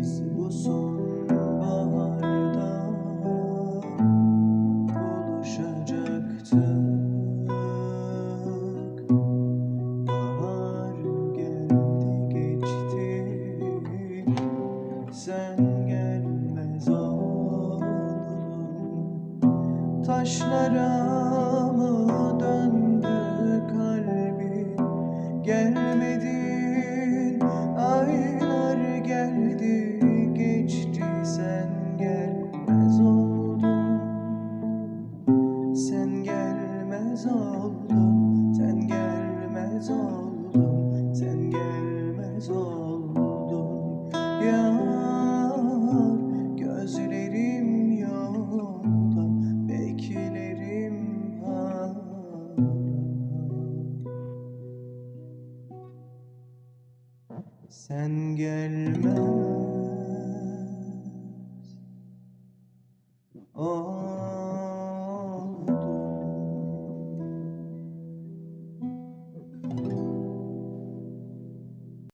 Biz bu sonbaharda buluşacaktık. Bahar geldi geçti, sen gelmez oldun. Taşlara mı döndü kalbin, gelmedin. Aylar geldi geçti, sen gelmez oldun. Sen gelmez oldun, sen gelmez oldun, sen gelmez oldun. Yar, gözlerim yolda, beklerim hala. Sen gelmez oldun.